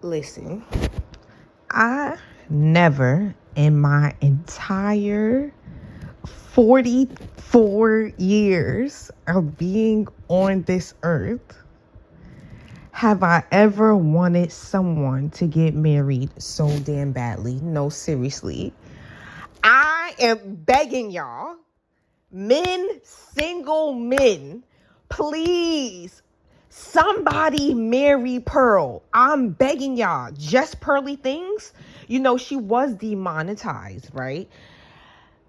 Listen, I never in my entire 44 years of being on this earth have I ever wanted someone to get married so damn badly. No, seriously. I am begging y'all, men, single men, please, somebody marry Pearl. I'm begging y'all. Just Pearly Things, you know, she was demonetized, right?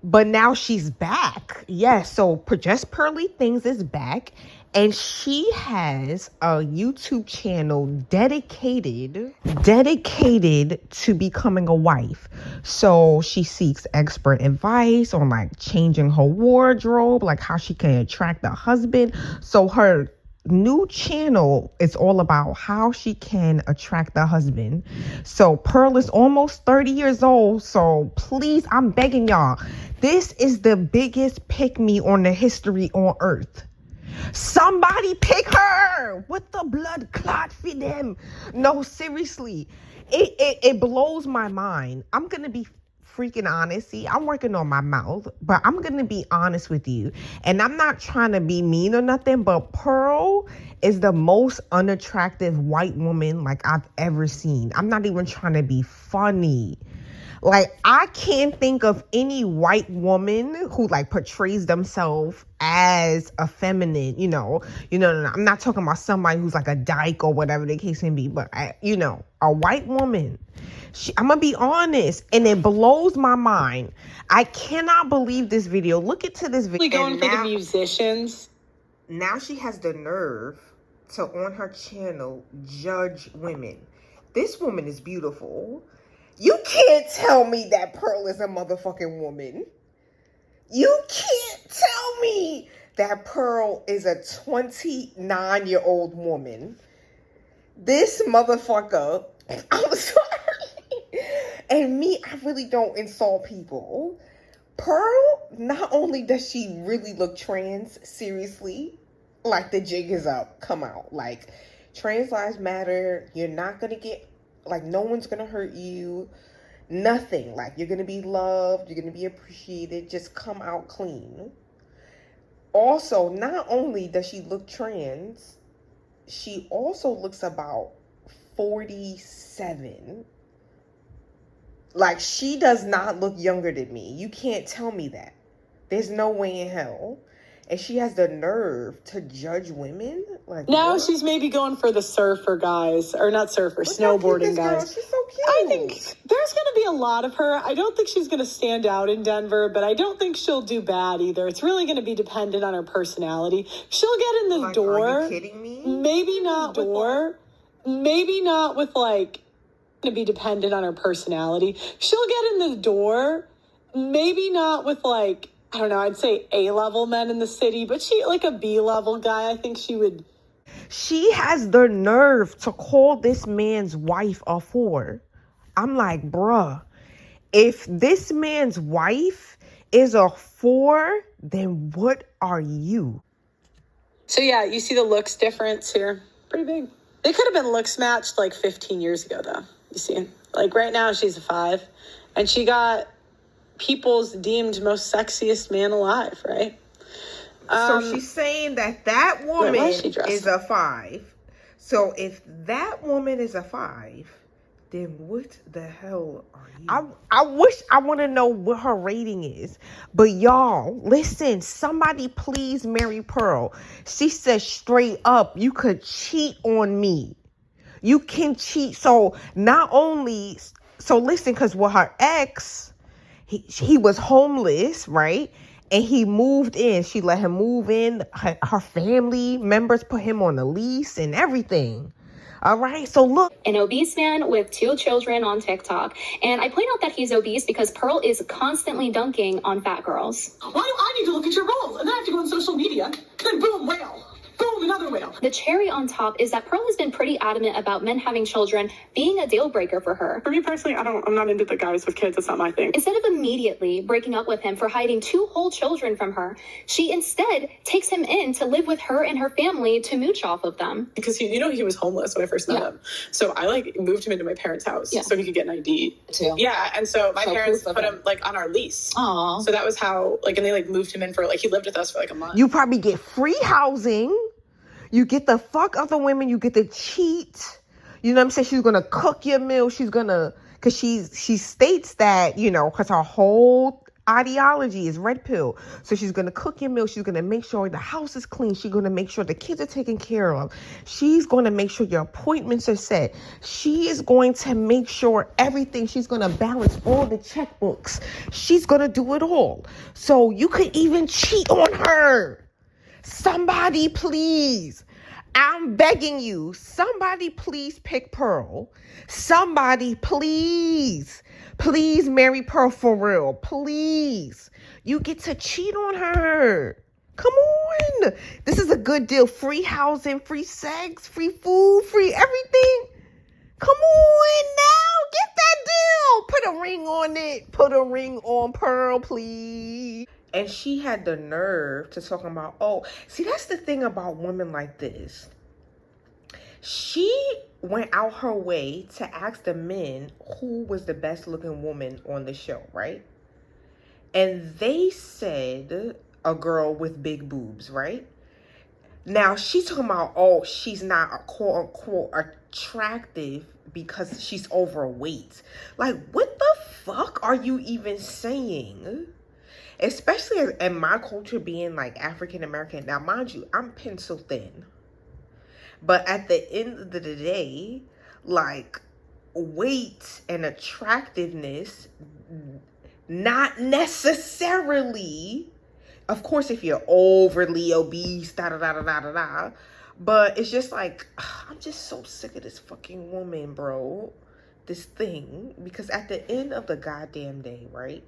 But now she's back. Yes, so Just Pearly Things is back. And she has a YouTube channel dedicated to becoming a wife. So she seeks expert advice on like changing her wardrobe, like how she can attract a husband. So her new channel is all about how she can attract the husband. So Pearl is almost 30 years old. So please, I'm begging y'all. This is the biggest pick me on the history on earth. Somebody pick her with the blood clot for them. No, seriously. It blows my mind. I'm going to be freaking honest. See, I'm working on my mouth, but I'm going to be honest with you. And I'm not trying to be mean or nothing, but Pearl is the most unattractive white woman like I've ever seen. I'm not even trying to be funny. Like, I can't think of any white woman who like portrays themselves as a feminine, no, I'm not talking about somebody who's like a dyke or whatever the case may be, but a white woman. I'm gonna be honest, and it blows my mind. I cannot believe this video. Look into this video. Going for the musicians. Now she has the nerve to, on her channel, judge women. This woman is beautiful. You can't tell me that Pearl is a motherfucking woman. You can't tell me that Pearl is a 29-year-old woman. This motherfucker, I'm sorry. And me, I really don't insult people. Pearl, not only does she really look trans, seriously, like the jig is up, come out. Like, trans lives matter. You're not going to get, like, no one's going to hurt you. Nothing. Like, you're going to be loved. You're going to be appreciated. Just come out clean. Also, not only does she look trans, she also looks about 47. Like, she does not look younger than me. You can't tell me that. There's no way in hell. And she has the nerve to judge women? Like, now what? She's maybe going for the surfer guys. Or not surfer, snowboarding guys. Girl. She's so cute. I think there's going to be a lot of her. I don't think she's going to stand out in Denver, but I don't think she'll do bad either. It's really going to be dependent on her personality. She'll get in the door. Are you kidding me? Maybe not with like, going to be dependent on her personality. She'll get in the door. Maybe not with like, I don't know, I'd say A-level men in the city, but she, like a B-level guy, I think she would. She has the nerve to call this man's wife a whore. I'm like, bruh, if this man's wife is a whore, then what are you? So yeah, you see the looks difference here. Pretty big. They could have been looks matched like 15 years ago, though. You see? Like right now, she's a 5. And she got people's deemed most sexiest man alive, right? So she's saying that woman is a 5. So if that woman is a 5, then what the hell are you? I wish I want to know what her rating is. But y'all, listen, somebody please marry Pearl. She said straight up, you could cheat on me. You can cheat. So not only, so listen, because with her ex, he was homeless, right? And he moved in. She let him move in. Her family members put him on a lease and everything. All right, so look. An obese man with 2 children on TikTok. And I point out that he's obese because Pearl is constantly dunking on fat girls. Why do I need to look at your rolls? And then I have to go on social media. Then boom, whale. Boom, another whale. The cherry on top is that Pearl has been pretty adamant about men having children being a deal breaker for her. For me personally, I'm not into the guys with kids. That's not my thing. Instead of immediately breaking up with him for hiding 2 whole children from her, she instead takes him in to live with her and her family to mooch off of them. Because he was homeless when I first met him. So I moved him into my parents' house so he could get an ID. Too. Yeah, and so my parents put him on our lease. Aww. So that was how and they moved him in for he lived with us for a month. You probably get free housing. You get the fuck other women. You get to cheat. You know what I'm saying? She's going to cook your meal. She's going to, because she states that, because her whole ideology is red pill. So she's going to cook your meal. She's going to make sure the house is clean. She's going to make sure the kids are taken care of. She's going to make sure your appointments are set. She is going to make sure everything. She's going to balance all the checkbooks. She's going to do it all. So you could even cheat on her. Somebody please, I'm begging you, somebody please pick Pearl. Somebody please marry Pearl for real. Please. You get to cheat on her. Come on. This is a good deal. Free housing, free sex, free food, free everything. Come on now. Get that deal. Put a ring on it. Put a ring on Pearl, please. And she had the nerve to talk about, see, that's the thing about women like this. She went out her way to ask the men who was the best looking woman on the show, right? And they said a girl with big boobs, right? Now she's talking about, she's not a quote unquote attractive because she's overweight. What the fuck are you even saying? Especially in my culture being African American. Now, mind you, I'm pencil thin. But at the end of the day, weight and attractiveness, not necessarily, of course, if you're overly obese, but it's just I'm just so sick of this fucking woman, bro. This thing. Because at the end of the goddamn day, right?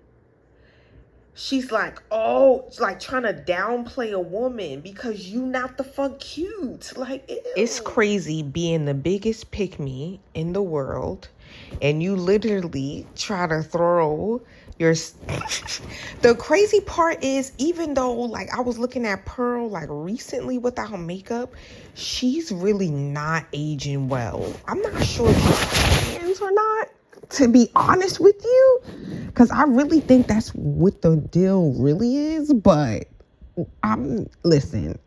She's trying to downplay a woman because you not the fuck cute. Ew. It's crazy being the biggest pick-me in the world and you literally try to throw your... The crazy part is, even though I was looking at Pearl recently without makeup, she's really not aging well. I'm not sure if she's trans or not, to be honest with you, because I really think that's what the deal really is. But listen,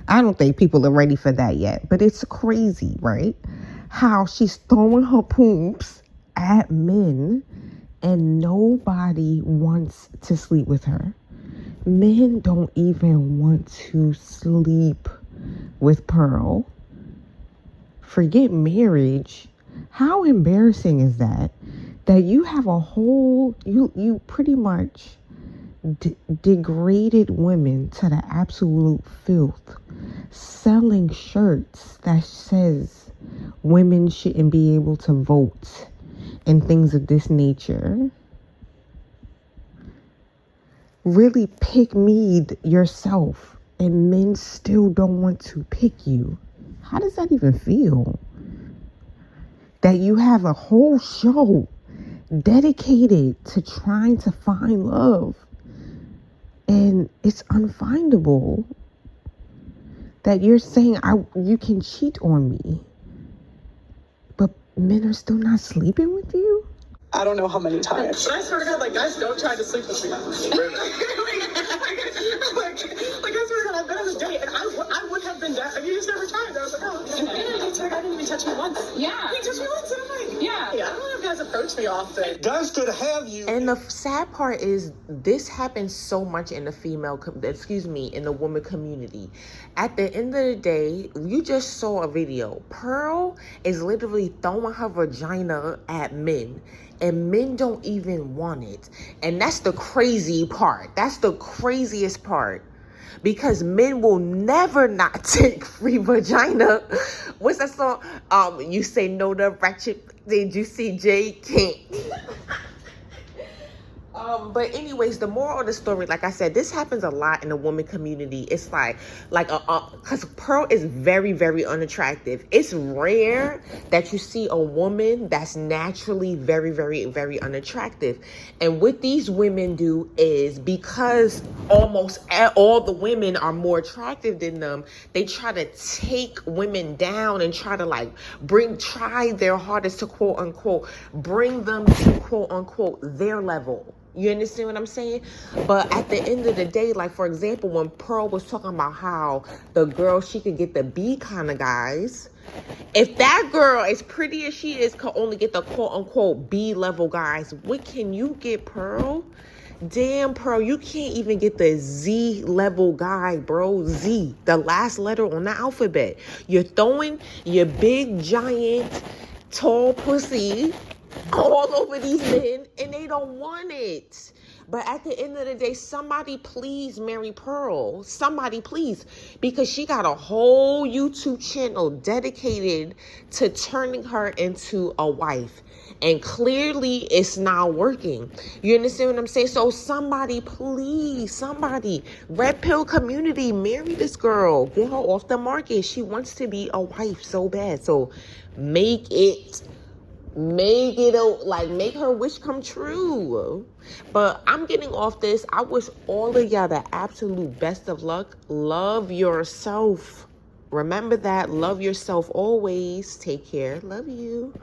I don't think people are ready for that yet. But it's crazy, right? How she's throwing her poops at men and nobody wants to sleep with her. Men don't even want to sleep with Pearl. Forget marriage. How embarrassing is that? That you have a whole, you pretty much degraded women to the absolute filth, selling shirts that says women shouldn't be able to vote and things of this nature. Really pick me yourself, and men still don't want to pick you. How does that even feel? That you have a whole show dedicated to trying to find love and it's unfindable. That you're saying you can cheat on me, but men are still not sleeping with you? I don't know how many times. But I swear to God, guys don't try to sleep with me. I swear to God, I've been on a date and I would have been dead. You just never tried. I was I didn't even touch me once. Yeah. He touched me once and I'm yeah. I don't know if guys approach me often. Guys could have you. And the sad part is this happens so much in the in the woman community. At the end of the day, you just saw a video. Pearl is literally throwing her vagina at men. And men don't even want it. And that's the crazy part. That's the craziest part. Because men will never not take free vagina. What's that song? You say no to ratchet. Did you see Jay? Can't. But anyways, the moral of the story, like I said, this happens a lot in the woman community. It's because Pearl is very, very unattractive. It's rare that you see a woman that's naturally very, very, very unattractive. And what these women do is, because almost all the women are more attractive than them, they try to take women down and try to try their hardest to quote unquote bring them to quote unquote their level. You understand what I'm saying? But at the end of the day, like for example, when Pearl was talking about how the girl, she could get the B kind of guys. If that girl, as pretty as she is, could only get the quote unquote B level guys, what can you get, Pearl? Damn, Pearl, you can't even get the Z level guy, bro. Z, the last letter on the alphabet. You're throwing your big, giant, tall pussy all over these men, and they don't want it. But at the end of the day, somebody please marry Pearl. Somebody please. Because she got a whole YouTube channel dedicated to turning her into a wife. And clearly it's not working. You understand what I'm saying? So somebody please, somebody, red pill community, marry this girl. Get her off the market. She wants to be a wife so bad. So make her wish come true. But I'm getting off this. I wish all of y'all the absolute best of luck. Love yourself. Remember that. Love yourself always. Take care. Love you.